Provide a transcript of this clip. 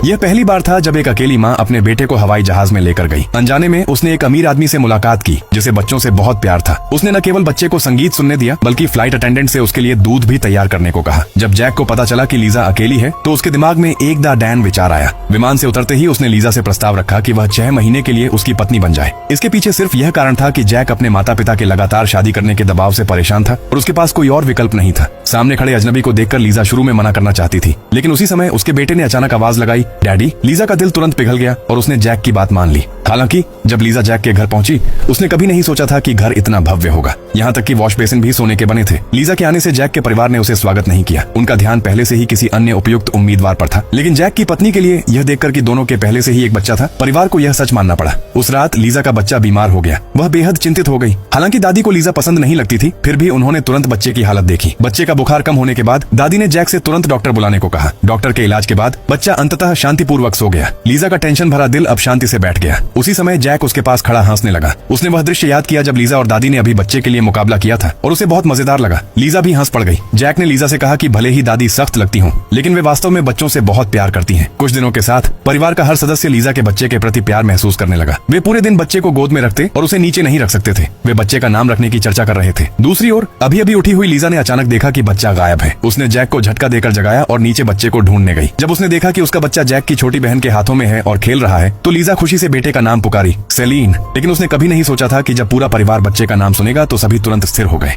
यह पहली बार था जब एक अकेली माँ अपने बेटे को हवाई जहाज में लेकर गई। अनजाने में उसने एक अमीर आदमी से मुलाकात की जिसे बच्चों से बहुत प्यार था। उसने न केवल बच्चे को संगीत सुनने दिया बल्कि फ्लाइट अटेंडेंट से उसके लिए दूध भी तैयार करने को कहा। जब जैक को पता चला कि लीजा अकेली है तो उसके दिमाग में एक दा डैन विचार आया। विमान से उतरते ही उसने लीजा से प्रस्ताव रखा कि वह 6 महीने के लिए उसकी पत्नी बन जाए। इसके पीछे सिर्फ यह कारण था कि जैक अपने माता पिता के लगातार शादी करने के दबाव से परेशान था और उसके पास कोई और विकल्प नहीं था। सामने खड़े अजनबी को देखकर लीजा शुरू में मना करना चाहती थी, लेकिन उसी समय उसके बेटे ने अचानक आवाज लगाई, डैडी। लीजा का दिल तुरंत पिघल गया और उसने जैक की बात मान ली। हालांकि जब लीजा जैक के घर पहुंची उसने कभी नहीं सोचा था कि घर इतना भव्य होगा। यहाँ तक कि वॉश बेसिन भी सोने के बने थे। लीजा के आने से जैक के परिवार ने उसे स्वागत नहीं किया। उनका ध्यान पहले से ही किसी अन्य उपयुक्त उम्मीदवार पर था। लेकिन जैक की पत्नी के लिए यह देखकर कि दोनों के पहले से ही एक बच्चा था, परिवार को यह सच मानना पड़ा। उस रात लीजा का बच्चा बीमार हो गया। वह बेहद चिंतित हो गई। हालांकि दादी को लीजा पसंद नहीं लगती थी, फिर भी उन्होंने तुरंत बच्चे की हालत देखी। बच्चे का बुखार कम होने के बाद दादी ने जैक से तुरंत डॉक्टर बुलाने को कहा। डॉक्टर के इलाज के बाद बच्चा अंततः शांतिपूर्वक सो गया। लीजा का टेंशन भरा दिल अब शांति से बैठ गया। उसी समय जैक उसके पास खड़ा हंसने लगा। उसने वह दृश्य याद किया जब लीजा और दादी ने अभी बच्चे के लिए मुकाबला किया था और उसे बहुत मजेदार लगा। लीजा भी हंस पड़ गई। जैक ने लीजा से कहा कि भले ही दादी सख्त लगती हों, लेकिन वे वास्तव में बच्चों से बहुत प्यार करती हैं। कुछ दिनों के साथ परिवार का हर सदस्य लीजा के बच्चे के प्रति प्यार महसूस करने लगा। वे पूरे दिन बच्चे को गोद में रखते और उसे नीचे नहीं रख सकते थे। वे बच्चे का नाम रखने की चर्चा कर रहे थे। दूसरी ओर अभी अभी उठी हुई लीजा ने अचानक देखा कि बच्चा गायब है। उसने जैक को झटका देकर जगाया और नीचे बच्चे को ढूंढने गई। जब उसने देखा कि उसका बच्चा जैक की छोटी बहन के हाथों में है और खेल रहा है तो लीजा खुशी से बेटे का नाम पुकारी, सेलीन। लेकिन उसने कभी नहीं सोचा था कि जब पूरा परिवार बच्चे का नाम सुनेगा तो सभी तुरंत स्थिर हो गए।